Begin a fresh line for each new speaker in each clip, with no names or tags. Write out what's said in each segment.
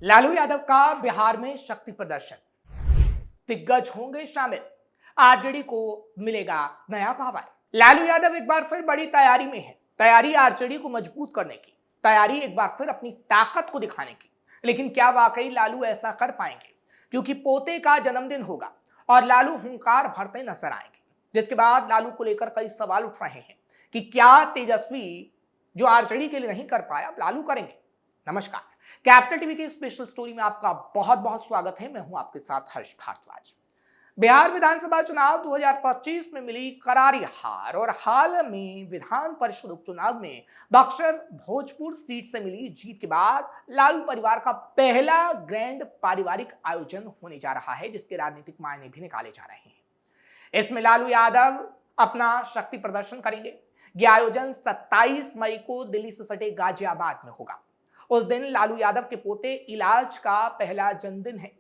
लालू यादव का बिहार में शक्ति प्रदर्शन, दिग्गज होंगे शामिल, आरजेडी को मिलेगा नया पावर। लालू यादव एक बार फिर बड़ी तैयारी में है। तैयारी आरजेडी को मजबूत करने की, तैयारी एक बार फिर अपनी ताकत को दिखाने की। लेकिन क्या वाकई लालू ऐसा कर पाएंगे? क्योंकि पोते का जन्मदिन होगा और लालू हुंकार भरते नजर आएंगे, जिसके बाद लालू को लेकर कई सवाल उठ रहे हैं कि क्या तेजस्वी जो आरजेडी के लिए नहीं कर पाया अब लालू करेंगे। नमस्कार, कैपिटल टीवी की स्पेशल स्टोरी में आपका बहुत बहुत स्वागत है। मैं हूं आपके साथ हर्ष भारद्वाज। बिहार विधानसभा चुनाव 2025 में मिली करारी हार और हाल में विधान परिषद उपचुनाव में बक्सर भोजपुर सीट से मिली जीत के बाद लालू परिवार का पहला ग्रैंड पारिवारिक आयोजन होने जा रहा है, जिसके राजनीतिक मायने भी निकाले जा रहे हैं। इसमें लालू यादव अपना शक्ति प्रदर्शन करेंगे। यह आयोजन 27 मई को दिल्ली से सटे गाजियाबाद में होगा। उस दिन लालू यादव के पोते इलाज का पहला जन्मदिन है।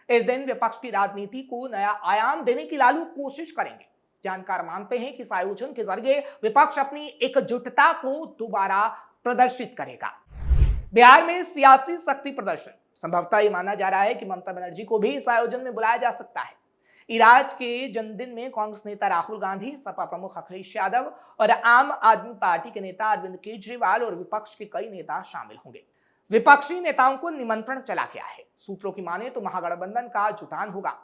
इस दिन विपक्ष की राजनीति को नया आयाम देने की लालू कोशिश करेंगे। जानकार मानते हैं कि इस आयोजन के जरिए विपक्ष अपनी एकजुटता को दोबारा प्रदर्शित करेगा। बिहार में सियासी शक्ति प्रदर्शन, संभवतः ये माना जा रहा है कि ममता बनर्जी को भी इस आयोजन में बुलाया जा सकता है। इलाज के जन्मदिन में कांग्रेस नेता राहुल गांधी, सपा प्रमुख अखिलेश यादव और आम आदमी पार्टी के नेता अरविंद केजरीवाल और विपक्ष के कई नेता शामिल होंगे। विपक्षी नेताओं को निमंत्रण चला गया है। सूत्रों की माने तो महागठबंधन का जुटान होगा।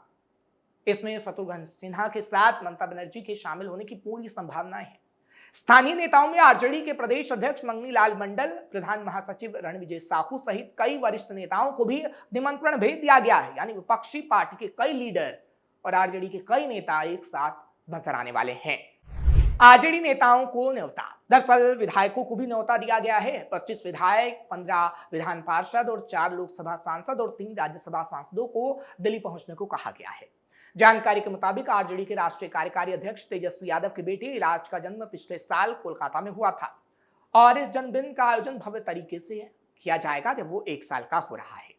इसमें शत्रुघ्न सिन्हा के साथ ममता बनर्जी के शामिल होने की पूरी संभावनाएं हैं। स्थानीय नेताओं में आरजेडी के प्रदेश अध्यक्ष मंगनी लाल मंडल, प्रधान महासचिव रणविजय साहू सहित कई वरिष्ठ नेताओं को भी निमंत्रण भेज दिया गया है। यानी विपक्षी पार्टी के कई लीडर और आरजेडी के कई नेता एक साथ नजर आने वाले हैं। आरजेडी नेताओं को न्योता, दरअसल विधायकों को भी न्योता दिया गया है। 25 विधायक, 15 विधान पार्षद और 4 लोकसभा सांसद और 3 राज्यसभा सांसदों को दिल्ली पहुंचने को कहा गया है। जानकारी के मुताबिक आरजेडी के राष्ट्रीय कार्यकारी अध्यक्ष तेजस्वी यादव के बेटे इलाज का जन्म पिछले साल कोलकाता में हुआ था और इस जन्मदिन का आयोजन भव्य तरीके से किया जाएगा जब वो 1 साल का हो रहा है।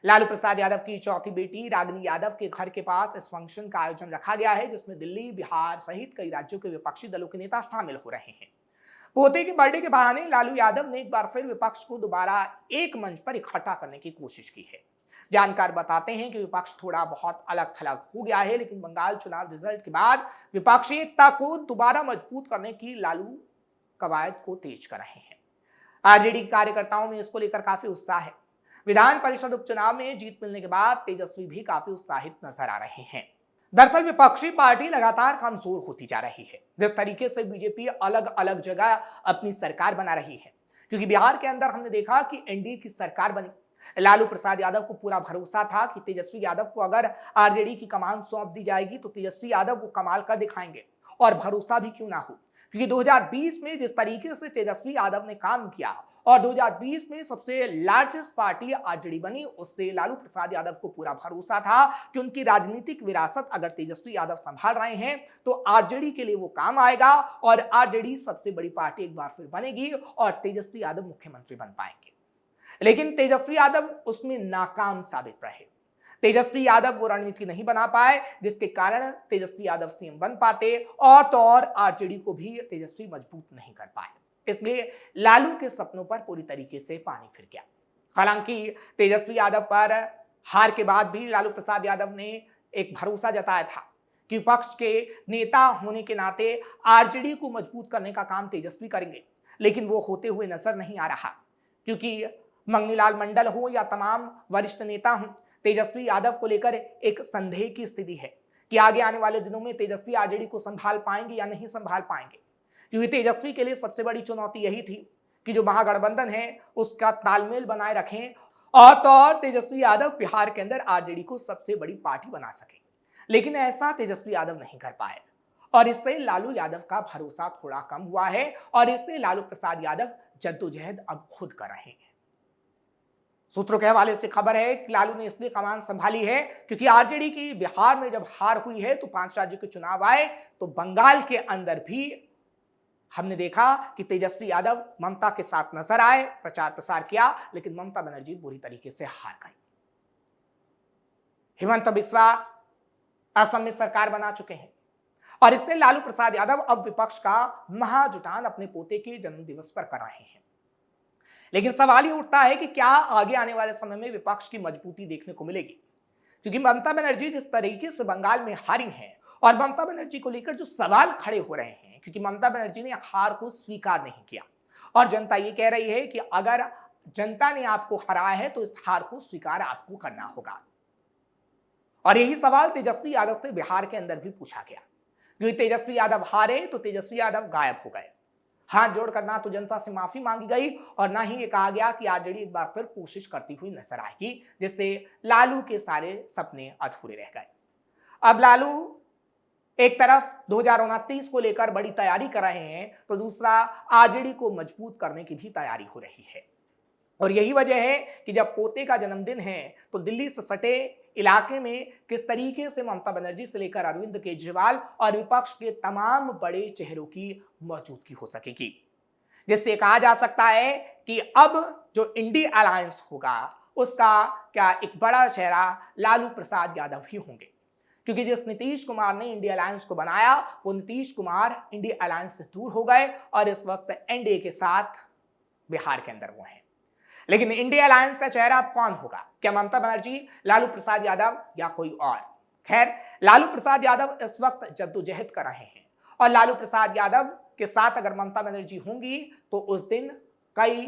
लालू प्रसाद यादव की चौथी बेटी रागिनी यादव के घर के पास इस फंक्शन का आयोजन रखा गया है, जिसमें दिल्ली, बिहार सहित कई राज्यों के विपक्षी दलों के नेता शामिल हो रहे हैं। पोते के बर्थडे के बहाने लालू यादव ने एक बार फिर विपक्ष को दोबारा एक मंच पर इकट्ठा करने की कोशिश की है। जानकार बताते हैं कि विपक्ष थोड़ा बहुत अलग थलग हो गया है, लेकिन बंगाल चुनाव रिजल्ट के बाद विपक्षी एकता को दोबारा मजबूत करने की लालू कवायद को तेज कर रहे हैं। आरजेडी कार्यकर्ताओं में इसको लेकर काफी उत्साह है। विधान परिषद उपचुनाव में जीत मिलने के बाद तेजस्वी भी काफी उत्साहित नजर आ रहे हैं। दरअसल विपक्षी पार्टी लगातार कमजोर होती जा रही है। जिस तरीके से बीजेपी अलग अलग जगह अपनी सरकार बना रही है, क्योंकि बिहार के अंदर हमने देखा कि एनडीए की सरकार बनी। लालू प्रसाद यादव को पूरा भरोसा था कि तेजस्वी यादव को अगर आरजेडी की कमान सौंप दी जाएगी तो तेजस्वी यादव वो कमाल कर दिखाएंगे, और भरोसा भी क्यों ना हो, क्योंकि 2020 में जिस तरीके से तेजस्वी यादव ने काम किया और 2020 में सबसे लार्जेस्ट पार्टी आरजेडी बनी, उससे लालू प्रसाद यादव को पूरा भरोसा था कि उनकी राजनीतिक विरासत अगर तेजस्वी यादव संभाल रहे हैं तो आरजेडी के लिए वो काम आएगा और आरजेडी सबसे बड़ी पार्टी एक बार फिर बनेगी और तेजस्वी यादव मुख्यमंत्री बन पाएंगे। लेकिन तेजस्वी यादव उसमें नाकाम साबित रहे। तेजस्वी यादव वो रणनीति नहीं बना पाए, जिसके कारण तेजस्वी यादव सीएम बन पाते और तो और आरजेडी को भी तेजस्वी मजबूत नहीं कर पाए। इसलिए लालू के सपनों पर पूरी तरीके से पानी फिर गया। हालांकि तेजस्वी यादव पर हार के बाद भी लालू प्रसाद यादव ने एक भरोसा जताया था कि विपक्ष के नेता होने के नाते आरजेडी को मजबूत करने का काम तेजस्वी करेंगे, लेकिन वो होते हुए नजर नहीं आ रहा, क्योंकि मंगनी लाल मंडल हो या तमाम वरिष्ठ नेता हों, तेजस्वी यादव को लेकर एक संदेह की स्थिति है कि आगे आने वाले दिनों में तेजस्वी आरजेडी को संभाल पाएंगे या नहीं संभाल पाएंगे। क्योंकि तेजस्वी के लिए सबसे बड़ी चुनौती यही थी कि जो महागठबंधन है उसका तालमेल बनाए रखें और तो और तेजस्वी यादव बिहार के अंदर आरजेडी को सबसे बड़ी पार्टी बना सके। लेकिन ऐसा तेजस्वी यादव नहीं कर पाए और इससे लालू यादव का भरोसा थोड़ा कम हुआ है और इससे लालू प्रसाद यादव जद्दोजहद अब खुद कर रहे हैं। सूत्रों के हवाले से खबर है कि लालू ने इसलिए कमान संभाली है क्योंकि आरजेडी की बिहार में जब हार हुई है तो 5 राज्यों के चुनाव आए तो बंगाल के अंदर भी हमने देखा कि तेजस्वी यादव ममता के साथ नजर आए, प्रचार प्रसार किया, लेकिन ममता बनर्जी बुरी तरीके से हार गई। हिमंत बिस्वा असम में सरकार बना चुके हैं और इसलिए लालू प्रसाद यादव अब विपक्ष का महाजुटान अपने पोते के जन्मदिवस पर कर रहे हैं। लेकिन सवाल ये उठता है कि क्या आगे आने वाले समय में विपक्ष की मजबूती देखने को मिलेगी, क्योंकि ममता बनर्जी जिस तरीके से बंगाल में हारी हैं और ममता बनर्जी को लेकर जो सवाल खड़े हो रहे हैं, क्योंकि ममता बनर्जी ने हार को स्वीकार नहीं किया और जनता ये कह रही है कि अगर जनता ने आपको हराया है तो इस हार को स्वीकार आपको करना होगा। और यही सवाल तेजस्वी यादव से बिहार के अंदर भी पूछा गया, क्योंकि तेजस्वी यादव हारे तो तेजस्वी यादव गायब हो गए। हाथ जोड़कर ना तो जनता से माफी मांगी गई और ना ही ये कहा गया कि आरजेडी एक बार फिर कोशिश करती हुई नजर आएगी, जिससे लालू के सारे सपने अधूरे रह गए। अब लालू एक तरफ 2029 को लेकर बड़ी तैयारी कर रहे हैं तो दूसरा आरजेडी को मजबूत करने की भी तैयारी हो रही है। और यही वजह है कि जब पोते का जन्मदिन है तो दिल्ली से सटे इलाके में किस तरीके से ममता बनर्जी से लेकर अरविंद केजरीवाल और विपक्ष के तमाम बड़े चेहरों की मौजूदगी हो सकेगी, जिससे कहा जा सकता है कि अब जो इंडी अलायंस होगा उसका क्या एक बड़ा चेहरा लालू प्रसाद यादव ही होंगे, क्योंकि जिस नीतीश कुमार ने इंडिया अलायंस को बनाया वो नीतीश कुमार इंडिया अलायंस से दूर हो गए और इस वक्त एनडीए के साथ बिहार के अंदर वो हैं। लेकिन इंडिया अलायंस का चेहरा अब कौन होगा? क्या ममता बनर्जी, लालू प्रसाद यादव या कोई और? खैर, लालू प्रसाद यादव इस वक्त जद्दोजहद कर रहे हैं और लालू प्रसाद यादव के साथ अगर ममता बनर्जी होंगी तो उस दिन कई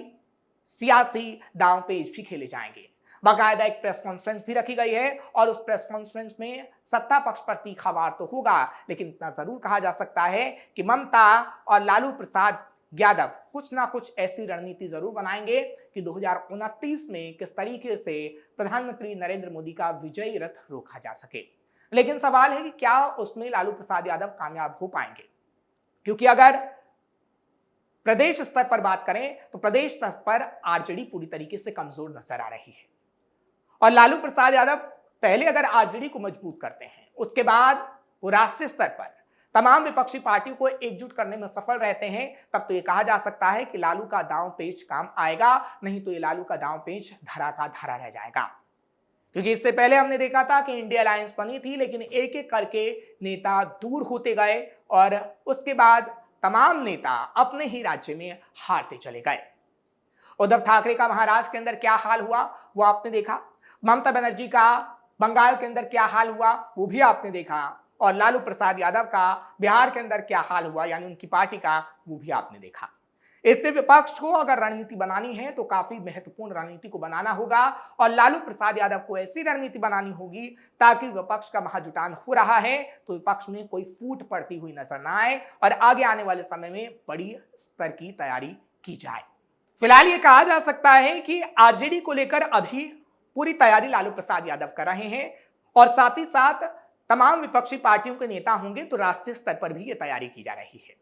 सियासी दांवपेच भी खेले जाएंगे। बाकायदा एक प्रेस कॉन्फ्रेंस भी रखी गई है और उस प्रेस कॉन्फ्रेंस में सत्ता पक्ष पर तीखा वार तो होगा, लेकिन इतना जरूर कहा जा सकता है कि ममता और लालू प्रसाद यादव कुछ ना कुछ ऐसी रणनीति जरूर बनाएंगे कि 2029 में किस तरीके से प्रधानमंत्री नरेंद्र मोदी का विजयी रथ रोका जा सके। लेकिन सवाल है कि क्या उसमें लालू प्रसाद यादव कामयाब हो पाएंगे, क्योंकि अगर प्रदेश स्तर पर बात करें तो प्रदेश स्तर पर आरजेडी पूरी तरीके से कमजोर नजर आ रही है और लालू प्रसाद यादव पहले अगर आरजेडी को मजबूत करते हैं उसके बाद वो राष्ट्रीय स्तर पर तमाम विपक्षी पार्टियों को एकजुट करने में सफल रहते हैं, तब तो ये कहा जा सकता है कि लालू का दांव पेच काम आएगा, नहीं तो ये लालू का दांव पेच धरा का धरा रह जाएगा। क्योंकि इससे पहले हमने देखा था कि इंडिया अलायंस बनी थी, लेकिन एक एक करके नेता दूर होते गए और उसके बाद तमाम नेता अपने ही राज्य में हारते चले गए। उद्धव ठाकरे का महाराष्ट्र के अंदर क्या हाल हुआ वो आपने देखा, ममता बनर्जी का बंगाल के अंदर क्या हाल हुआ वो भी आपने देखा, और लालू प्रसाद यादव का बिहार के अंदर क्या हाल हुआ यानी उनकी पार्टी का वो भी आपने देखा। इससे विपक्ष को अगर रणनीति बनानी है तो काफी महत्वपूर्ण रणनीति को बनाना होगा और लालू प्रसाद यादव को ऐसी रणनीति बनानी होगी ताकि विपक्ष का महाजुटान हो रहा है तो विपक्ष में कोई फूट पड़ती हुई नजर ना आए और आगे आने वाले समय में बड़ी स्तर की तैयारी की जाए। फिलहाल ये कहा जा सकता है कि आरजेडी को लेकर अभी पूरी तैयारी लालू प्रसाद यादव कर रहे हैं और साथ ही साथ तमाम विपक्षी पार्टियों के नेता होंगे तो राष्ट्रीय स्तर पर भी ये तैयारी की जा रही है।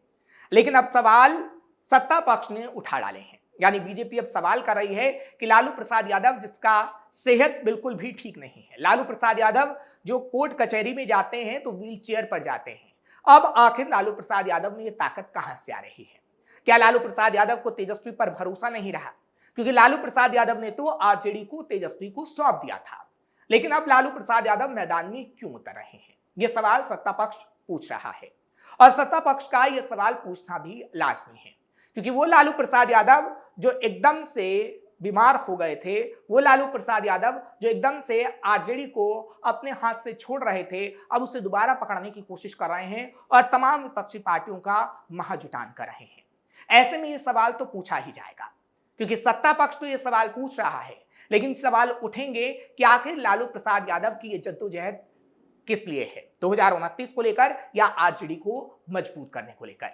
लेकिन अब सवाल सत्ता पक्ष ने उठा डाले हैं, यानी बीजेपी अब सवाल कर रही है कि लालू प्रसाद यादव जिसका सेहत बिल्कुल भी ठीक नहीं है, लालू प्रसाद यादव जो कोर्ट कचहरी में जाते हैं तो व्हील चेयर पर जाते हैं, अब आखिर लालू प्रसाद यादव में ये ताकत कहां से आ रही है? क्या लालू प्रसाद यादव को तेजस्वी पर भरोसा नहीं रहा? क्योंकि लालू प्रसाद यादव ने तो आरजेडी को तेजस्वी को सौंप दिया था, लेकिन अब लालू प्रसाद यादव मैदान में क्यों उतर रहे हैं? यह सवाल सत्ता पक्ष पूछ रहा है और सत्ता पक्ष का यह सवाल पूछना भी लाजमी है, क्योंकि वो लालू प्रसाद यादव जो एकदम से बीमार हो गए थे, वो लालू प्रसाद यादव जो एकदम से आरजेडी को अपने हाथ से छोड़ रहे थे, अब उसे दोबारा पकड़ने की कोशिश कर रहे हैं और तमाम विपक्षी पार्टियों का महाजुटान कर रहे हैं। ऐसे में यह सवाल तो पूछा ही जाएगा, क्योंकि सत्ता पक्ष तो यह सवाल पूछ रहा है, लेकिन सवाल उठेंगे कि आखिर लालू प्रसाद यादव की यह जद्दोजहद किस लिए है, 2029 को लेकर या आरजेडी को मजबूत करने को लेकर?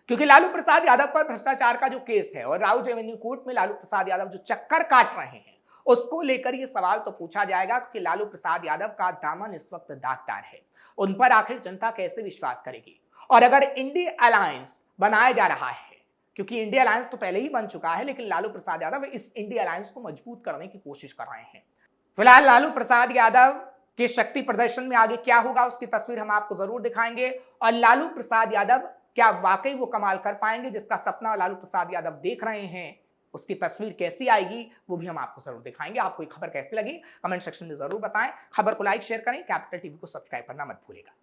क्योंकि लालू प्रसाद यादव पर भ्रष्टाचार का जो केस है और राउज एवेन्यू कोर्ट में लालू प्रसाद यादव जो चक्कर काट रहे हैं उसको लेकर यह सवाल तो पूछा जाएगा, क्योंकि लालू प्रसाद यादव का दामन इस वक्त दागदार है, उन पर आखिर जनता कैसे विश्वास करेगी? और अगर इंडिया अलायंस बनाया जा रहा है, क्योंकि इंडिया अलायंस तो पहले ही बन चुका है, लेकिन लालू प्रसाद यादव इस इंडिया अलायंस को मजबूत करने की कोशिश कर रहे हैं। फिलहाल लालू प्रसाद यादव के शक्ति प्रदर्शन में आगे क्या होगा उसकी तस्वीर हम आपको जरूर दिखाएंगे और लालू प्रसाद यादव क्या वाकई वो कमाल कर पाएंगे जिसका सपना लालू प्रसाद यादव देख रहे हैं, उसकी तस्वीर कैसी आएगी वो भी हम आपको जरूर दिखाएंगे। आपको ये खबर कैसी लगी कमेंट सेक्शन में जरूर बताएं। खबर को लाइक शेयर करें, कैपिटल टीवी को सब्सक्राइब करना मत भूलिएगा।